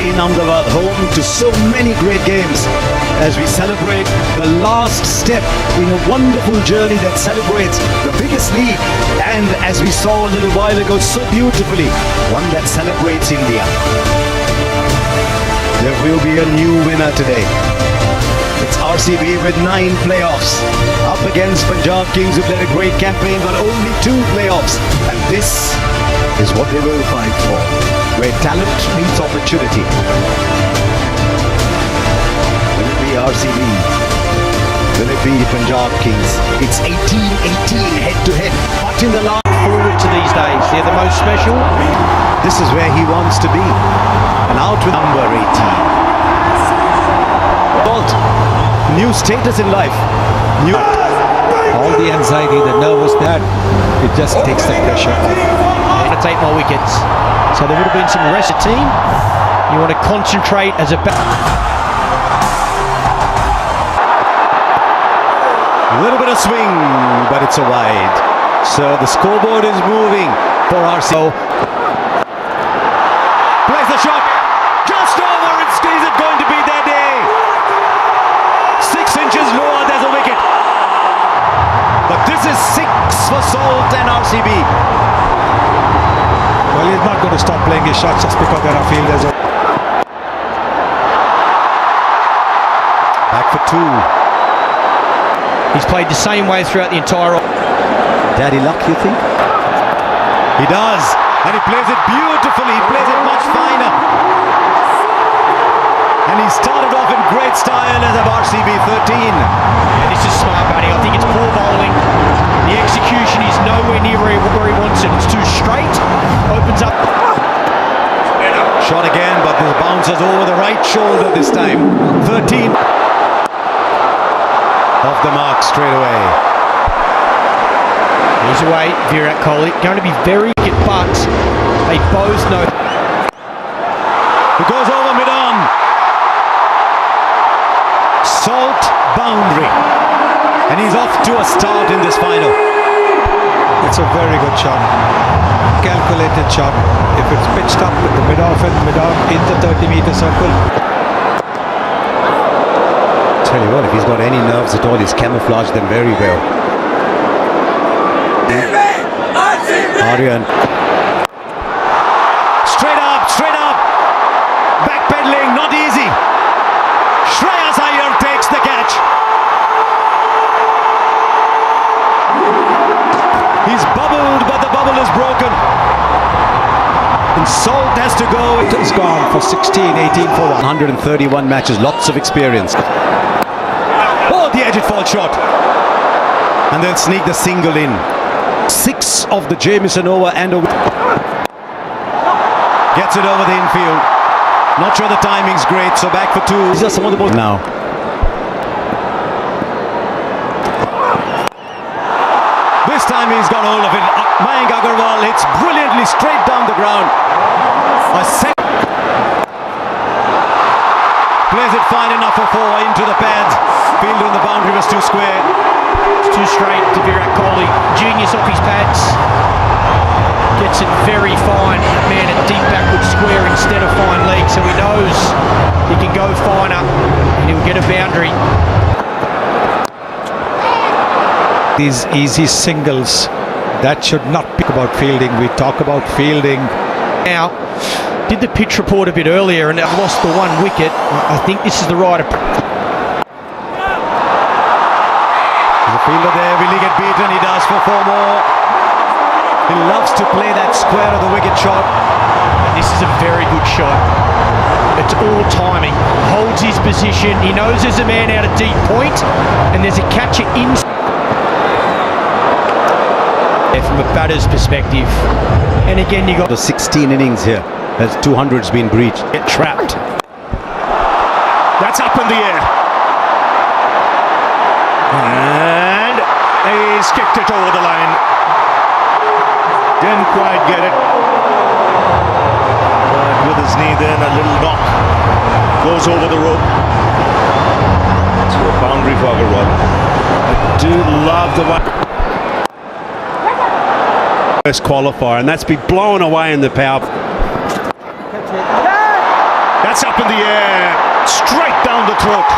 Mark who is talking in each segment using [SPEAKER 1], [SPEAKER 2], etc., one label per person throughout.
[SPEAKER 1] in Ahmedabad, home to so many great games, as we celebrate the last step in a wonderful journey that celebrates the biggest league, and as we saw a little while ago so beautifully, one that celebrates India. There will be a new winner today. It's RCB with 9 playoffs up against Punjab Kings, who've led a great campaign but only 2 playoffs, and this is what they will fight for, where talent meets opportunity. Will it be RCB? Will it be Punjab Kings? It's 18-18 head-to-head, but in the last
[SPEAKER 2] forward to these days, they're the most special.
[SPEAKER 1] This is where he wants to be, and out with number 18. New status in life.
[SPEAKER 3] All the anxiety, the nervous, that it just takes the pressure off.
[SPEAKER 2] And 8 more wickets. So there would have been some rest of the team. You want to concentrate as a
[SPEAKER 1] A little bit of swing, but it's a wide. So the scoreboard is moving for RCB. Plays the shot. Just over. Is it going to be their day? 6 inches lower, there's a wicket. But this is 6 for Salt and RCB.
[SPEAKER 3] Well, he's not going to stop playing his shots just because there are fielders.
[SPEAKER 1] Back for 2.
[SPEAKER 2] He's played the same way throughout the entire...
[SPEAKER 1] Daddy luck, you think? He does. And he plays it beautifully. He plays it much finer. And he started off in great style as a RCB 13.
[SPEAKER 2] Yeah, this is smart batting. I think it's poor bowling. The execution is nowhere near where he wants it. It's too straight. Opens up.
[SPEAKER 1] Shot again, but this bounces over the right shoulder this time. 13. Off the mark straight away.
[SPEAKER 2] He's away, Virat Kohli. Going to be very good, but they both know.
[SPEAKER 1] It goes over mid-on. Salt boundary, and he's off to a start in this final.
[SPEAKER 3] It's a very good shot, calculated shot. If it's pitched up with the mid-off and mid-on in the 30-meter circle.
[SPEAKER 1] Tell you what, if he's got any nerves at all, he's camouflaged them very well. Aryan. Straight up, backpedaling, not easy. Shreyas Iyer takes the catch. He's bubbled, but the bubble is broken. And Salt has to go.
[SPEAKER 3] It's gone for 16, 18 for 1.
[SPEAKER 1] 131 matches, lots of experience. Oh, the edge it falls short. And they'll sneak the single in. 6 of the Jamieson over and over. Gets it over the infield. Not sure the timing's great, so back for 2. These are some of the balls now. This time he's got hold of it. Mayank Agarwal hits brilliantly straight down the ground. A second. Plays it fine enough for 4 into the pads. Field on the boundary was too square.
[SPEAKER 2] It's too straight to Virat Kohli. Genius off his pads. Gets it very fine. Man, a deep backward square instead of fine leg, so he knows he can go finer and he'll get a boundary.
[SPEAKER 3] These easy singles, that should not be about fielding. We talk about fielding.
[SPEAKER 2] Now, did the pitch report a bit earlier and I've lost the 1 wicket. I think this is the right approach.
[SPEAKER 1] There's a fielder there. Will he get beaten? He does for 4 more. He loves to play that square of the wicket shot.
[SPEAKER 2] This is a very good shot. It's all timing. Holds his position. He knows there's a man out of deep point and there's a catcher in. From a batter's perspective. And again, you got
[SPEAKER 1] the 16 innings here as 200's been breached.
[SPEAKER 2] Get trapped. That's up in the air. And he's kicked it over the line. Didn't quite get it. But with his knee then, a little knock. Goes over the rope. To a boundary for Agarwal. I do love the one.
[SPEAKER 4] First qualifier, and that's been blown away in the power. That's up in the air, straight down the throat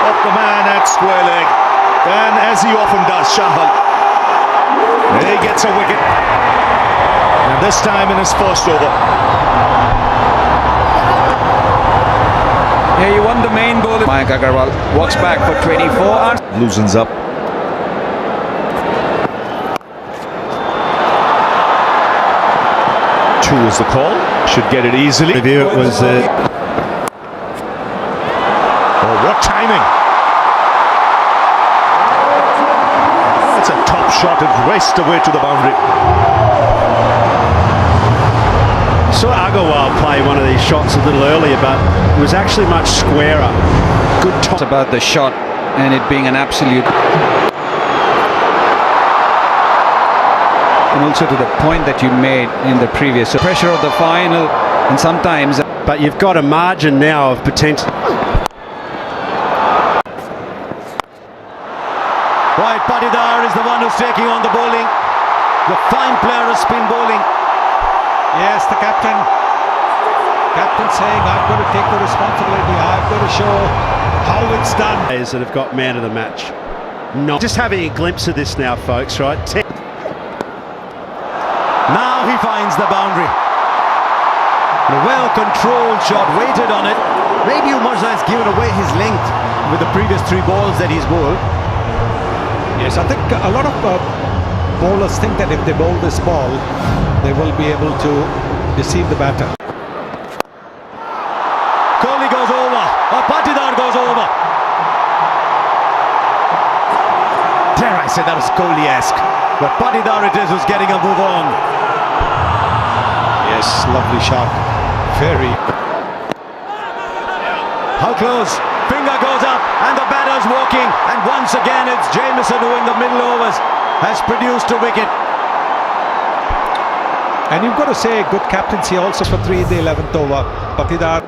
[SPEAKER 4] of the man at square leg. And as he often does, Shahal, he gets a wicket. And this time in his first over.
[SPEAKER 3] Yeah, he won the main ball. Mayank Agarwal walks back for 24.
[SPEAKER 4] Loosens up. Two is the call. Should get it easily.
[SPEAKER 1] Review it was.
[SPEAKER 4] Oh, what timing! It's a top shot. It raced away to the boundary.
[SPEAKER 1] Saw Agarwal play one of these shots a little earlier, but it was actually much squarer. Good top.
[SPEAKER 3] It's about the shot and it being an absolute. And also to the point that you made in the previous. So pressure of the final, and sometimes.
[SPEAKER 1] But you've got a margin now of potential. Right, Patidar is the one who's taking on the bowling. The fine player of spin bowling.
[SPEAKER 3] Yes, the captain saying, I've got to take the responsibility, I've got to show how it's done.
[SPEAKER 1] Players that have got man of the match. Not just having a glimpse of this now, folks, right? Now he finds the boundary. A well-controlled shot, waited on it. Maybe Umarza has given away his length with the previous 3 balls that he's bowled.
[SPEAKER 3] Yes, I think a lot of bowlers think that if they bowl this ball, they will be able to deceive the batter.
[SPEAKER 1] Kohli goes over, or Patidar goes over. Dare I say that was Kohli-esque, but Patidar it is who's getting a move on.
[SPEAKER 3] Yes, lovely shot. Very.
[SPEAKER 1] How close? Finger goes up, and the batter's walking, and once again it's Jamieson who in the middle overs has produced a wicket.
[SPEAKER 3] And you've got to say good captaincy also for 3 in the 11th over. Patidar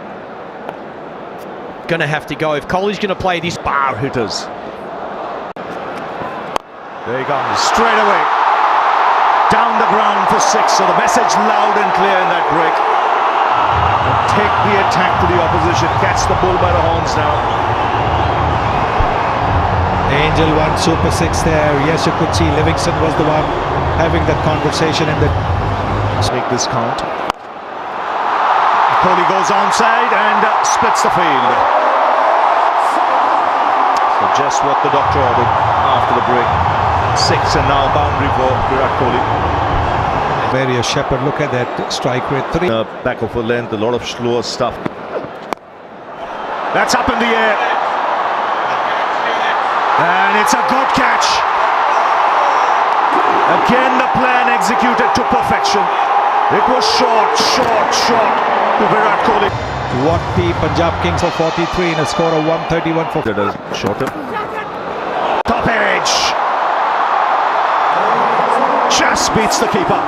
[SPEAKER 2] Going to have to go. If Kohli's going to play this
[SPEAKER 4] Bar hitters. There he comes, straight away. Down the ground for 6. So the message loud and clear in that break. And take the attack to the opposition. Catch the bull by the horns now.
[SPEAKER 3] Angel won Super 6 there. Yes, you could see Livingston was the one having that conversation in the.
[SPEAKER 4] Let's make this count. Kohli goes onside and splits the field. So just what the doctor ordered after the break. 6 and now boundary for Virat Kohli.
[SPEAKER 3] Various Shepherd, look at that strike rate. 3.
[SPEAKER 4] Back of a length, a lot of slower stuff. That's up in the air. And it's a good catch. Again the plan executed to perfection. It was short to Virat Kohli.
[SPEAKER 3] What the Punjab Kings for 43 in a score of 131 for.
[SPEAKER 4] Shorter. Top edge. Just beats the keeper.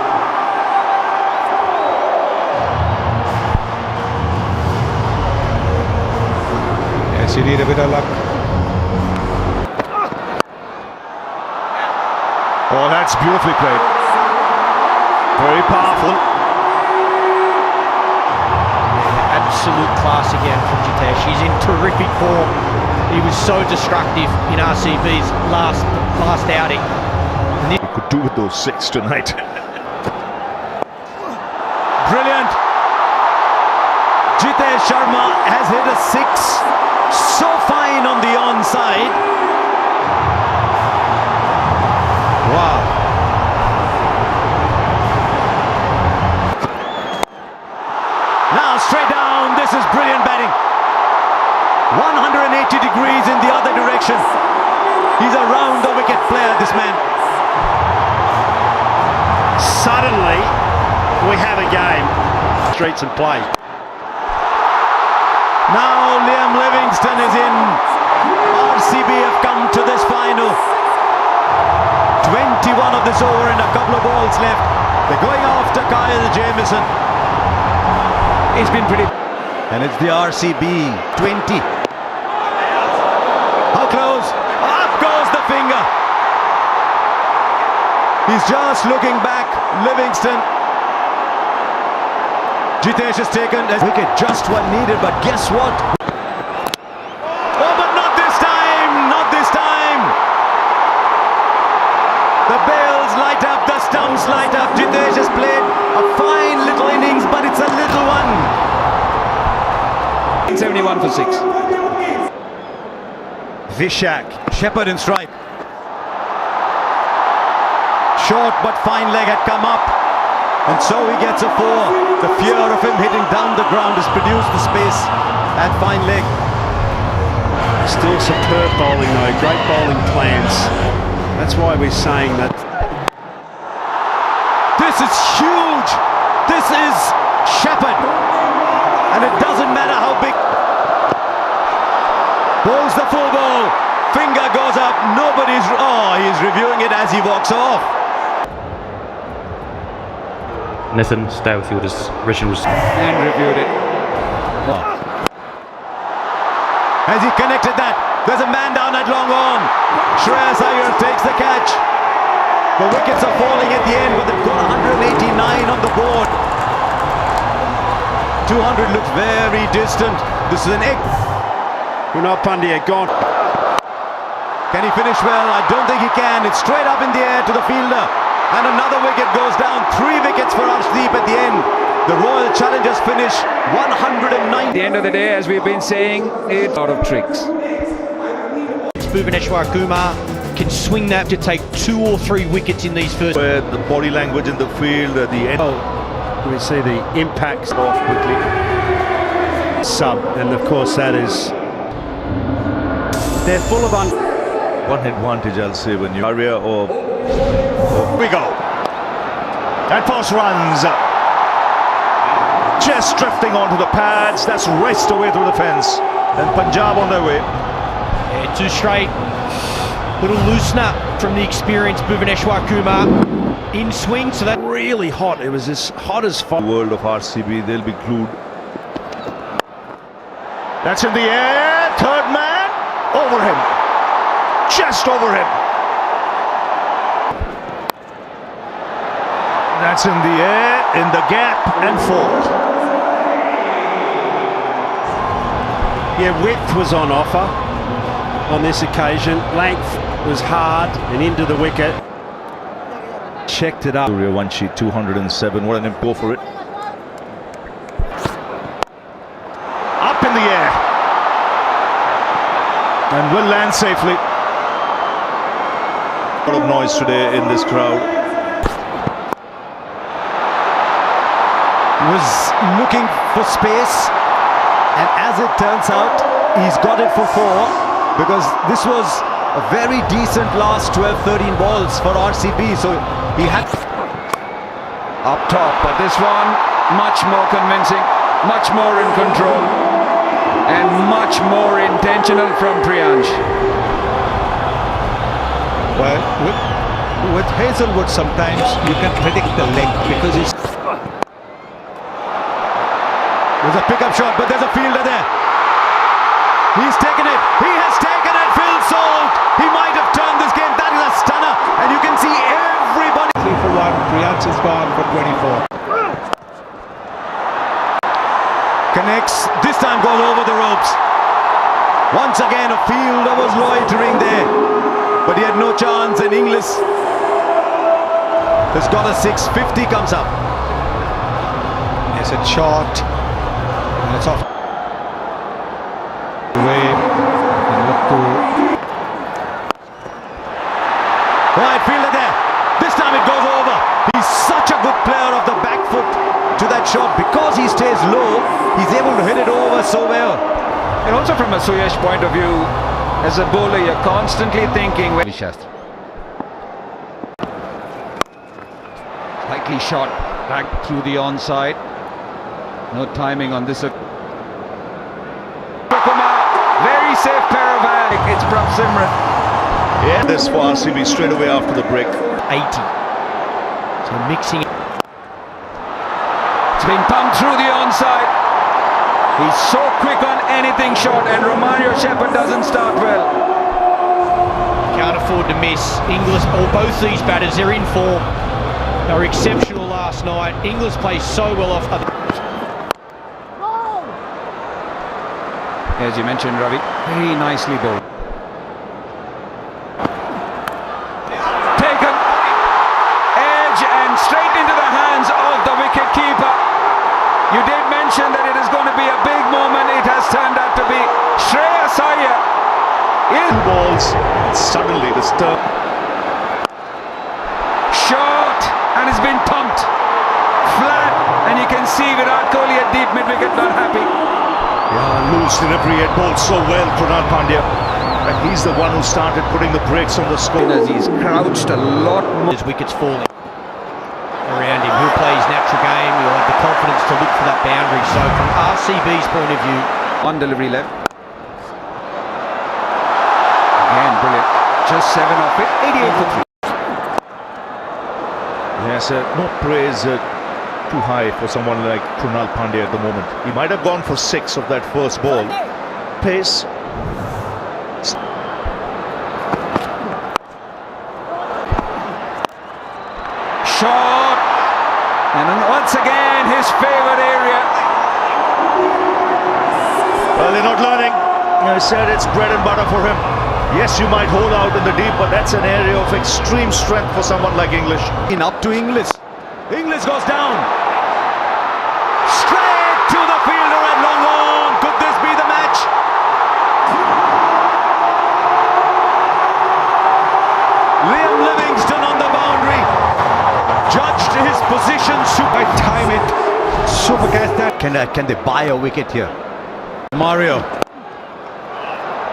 [SPEAKER 3] Yes, you need a bit of luck.
[SPEAKER 4] Oh, that's beautifully played. Very powerful.
[SPEAKER 2] absolute class again from Jitesh. He's in terrific form. He was so destructive in RCB's last outing.
[SPEAKER 4] He could do with those 6 tonight.
[SPEAKER 1] Brilliant. Jitesh Sharma has hit a 6. So fine on the onside. Wow. Now straight down. This is brilliant batting. 180 degrees in the other direction. He's a round the wicket player, this man. Suddenly, we have a game. Streets and play. Now Liam Livingston is in. RCB have come to this final. 21 of this over and a couple of balls left. They're going after Kyle Jamieson. He's been pretty. And it's the RCB 20. How close? Up goes the finger. He's just looking back. Livingston. Jitesh has taken a wicket, just one needed, but guess what? Oh, but not this time! Not this time! The bails light up, the stumps light up. Jitesh has played a fine little innings, but it's a little one.
[SPEAKER 2] 71 for 6.
[SPEAKER 1] Vishak, Shepherd in strike. Short but fine leg had come up, and so he gets a 4. The fear of him hitting down the ground has produced the space at fine leg.
[SPEAKER 5] Still superb bowling though, great bowling plans. That's why we're saying that.
[SPEAKER 1] This is huge. This is Shepherd, and it doesn't matter how big. Bowls the full ball. Finger goes up. Nobody's. Oh, he's reviewing it as he walks off.
[SPEAKER 6] Nathan Stowfield's original
[SPEAKER 3] And reviewed it.
[SPEAKER 1] As he connected that, there's a man down at long on. Shreyas Iyer takes the catch. The wickets are falling at the end, but they've got 189 on the board. 200 looks very distant. This is an egg.
[SPEAKER 5] Kunal Pandya gone.
[SPEAKER 1] Can he finish well? I don't think he can. It's straight up in the air to the fielder. And another wicket goes down. 3 wickets for Arshdeep at the end. The Royal Challengers finish 109.
[SPEAKER 7] At the end of the day, as we've been saying, it's out of tricks.
[SPEAKER 2] Bhuvaneshwar Kumar can swing that to take 2 or 3 wickets in these first.
[SPEAKER 4] Where the body language in the field at the end.
[SPEAKER 5] We see the impacts off quickly. Sub, and of course that is. They're full of
[SPEAKER 4] One advantage, I'll say, when you area or we go. And post runs. Just drifting onto the pads. That's raced away through the fence. And Punjab on their way.
[SPEAKER 2] Yeah, 2 straight. Little loosener from the experienced Bhuvaneshwar Kumar in swing, so that
[SPEAKER 5] really hot. It was as hot as fire.
[SPEAKER 4] The world of RCB, they'll be glued. That's in the air. Third man over him. Just over him. That's in the air, in the gap, and 4.
[SPEAKER 5] Yeah, width was on offer on this occasion. Length was hard and into the wicket. Checked it up.
[SPEAKER 4] Surya Vanshi, 207. What an go for it. Up in the air. And will land safely. A lot of noise today in this crowd.
[SPEAKER 1] Was looking for space, and as it turns out, he's got it for 4, because this was a very decent last 12-13 balls for RCB, so he had
[SPEAKER 7] Up top, but this one much more convincing, much more in control, and much more intentional from Priyansh.
[SPEAKER 3] Well, with Hazelwood sometimes you can predict the length because it's.
[SPEAKER 1] There's a pickup shot, but there's a fielder there. He's taken it. He has taken it. Phil Salt. He might have turned this game. That is a stunner. And you can see everybody.
[SPEAKER 3] 3 for 1. Priyansh is gone for 24.
[SPEAKER 1] Connects. This time goes over the ropes. Once again, a fielder was loitering there. But he had no chance. And Inglis has got a 650 comes up.
[SPEAKER 3] It's a shot. And it's off. Away. And look to.
[SPEAKER 1] Right, fielder there. This time it goes over. He's such a good player of the back foot to that shot. Because he stays low, he's able to hit it over so well.
[SPEAKER 7] And also from a Suyash point of view, as a bowler, you're constantly thinking. Slightly shot back through the onside. No timing on this. Kumar, very safe pair of hands. It's Prabh Simran.
[SPEAKER 4] Yeah, this for RCB straight away after the break.
[SPEAKER 2] 80. So mixing it.
[SPEAKER 7] It's been pumped through the onside. He's so quick on anything short, and Romario Shepherd doesn't start well.
[SPEAKER 2] Can't afford to miss. Inglis, or both these batters, they're in form. They were exceptional last night. Inglis plays so well off.
[SPEAKER 7] as you mentioned, Ravi. Very nicely bowled. Taken. Edge and straight into the hands of the wicket keeper. You did mention that it is going to be a big moment. It has turned out to be. Shreyas Iyer in
[SPEAKER 4] Balls, suddenly this turn.
[SPEAKER 7] short and it's been thumped flat, and you can see Virat Kohli at deep mid wicket not happy.
[SPEAKER 4] Yeah, loose delivery, had bowled so well, Krunal Pandya. And he's the one who started putting the brakes on the score.
[SPEAKER 7] As he's crouched a lot more.
[SPEAKER 2] His wickets falling around him. He'll play his natural game. He'll have the confidence to look for that boundary. So from RCB's point of view,
[SPEAKER 7] On delivery left. Again, brilliant. Just 7 off it. 88 for 3.
[SPEAKER 4] Yes, no praise too high for someone like Krunal Pandya at the moment. He might have gone for 6 of that first ball. Pace.
[SPEAKER 7] Short. And then once again, his favourite area.
[SPEAKER 4] Well, they're not learning. I said it's bread and butter for him. Yes, you might hold out in the deep, but that's an area of extreme strength for someone like English.
[SPEAKER 1] Up to Inglis. Inglis goes down.
[SPEAKER 7] Straight to the fielder and long on. Could this be the match?
[SPEAKER 1] Liam Livingston on the boundary. Judged his position.
[SPEAKER 3] I time it. Super catch that.
[SPEAKER 1] Can they buy a wicket here? Mario.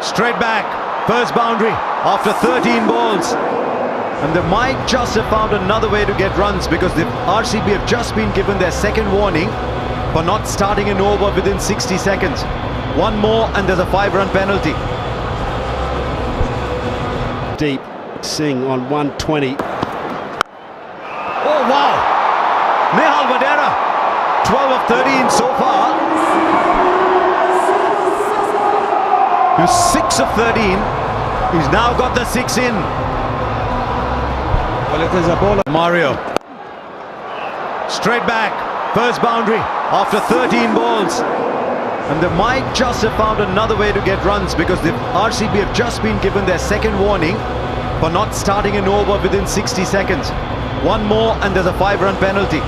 [SPEAKER 1] Straight back. First boundary after 13 balls. And they might just have found another way to get runs, because the RCB have just been given their second warning for not starting an over within 60 seconds. One more and there's a 5-run penalty.
[SPEAKER 5] Deep. Singh on 120.
[SPEAKER 1] Oh wow! Nehal Vadera, 12 of 13 so far. He's 6 of 13. He's now got the 6 in.
[SPEAKER 3] Well, if there's a bowler.
[SPEAKER 1] Mario. Straight back. First boundary after 13 balls. And they might just have found another way to get runs, because the RCB have just been given their second warning for not starting an over within 60 seconds. One more and there's a 5-run penalty.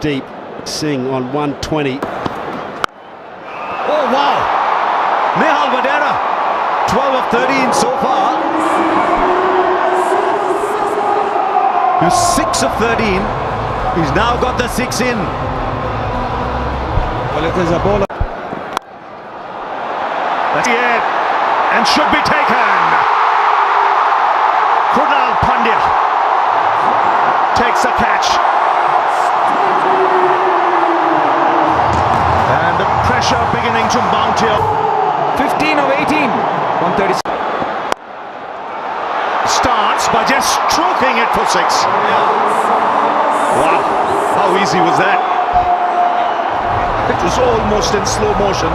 [SPEAKER 5] Deep. Singh on 120.
[SPEAKER 1] Oh wow! Nehal Vadera, 12 of 13 so far. He's 6 of 13. He's now got the 6 in.
[SPEAKER 3] Well, if there's a bowler.
[SPEAKER 4] That's it. And should be taken. Krunal Pandya takes the catch. And the pressure beginning to mount here.
[SPEAKER 7] 15 of 18. 136.
[SPEAKER 4] Starts by just stroking it for 6. Wow, how easy was that? It was almost in slow motion,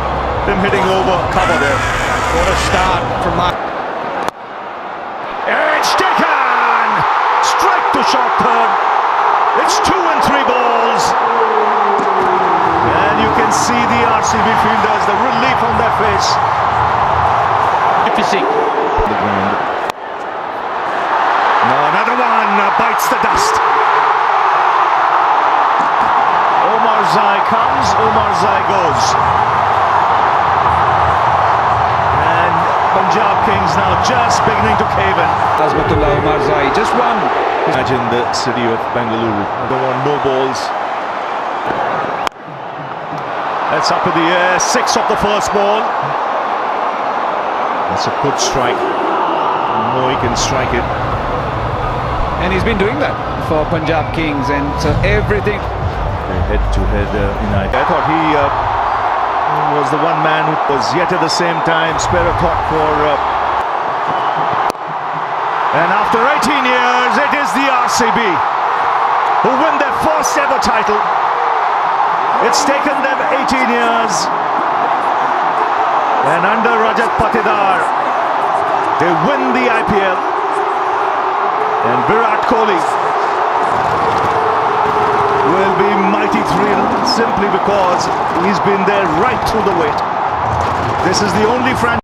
[SPEAKER 4] him hitting over cover there.
[SPEAKER 2] what a start from Mark.
[SPEAKER 4] It's taken! Straight to short third. It's 2 and 3 balls. And you can see the RCB fielders, the relief on their face.
[SPEAKER 2] Magnificent.
[SPEAKER 4] The ground. No, another one bites the dust. Omar Zai comes, Omar Zai goes. And Punjab Kings now just beginning to cave in.
[SPEAKER 7] Azmatullah Omar Zai, just one.
[SPEAKER 4] Imagine the city of Bengaluru. Don't want no balls. That's up in the air. 6 of the first ball. That's a good strike. No, he can strike it.
[SPEAKER 7] And he's been doing that for Punjab Kings, and so everything.
[SPEAKER 4] Head-to-head United. I thought he was the one man who was yet at the same time spare a thought for. And after 18 years, it is the RCB who win their first ever title. It's taken them 18 years. And under Rajat Patidar, they win the IPL. And Virat Kohli will be mighty thrilled simply because he's been there right through the wait. This is the only franchise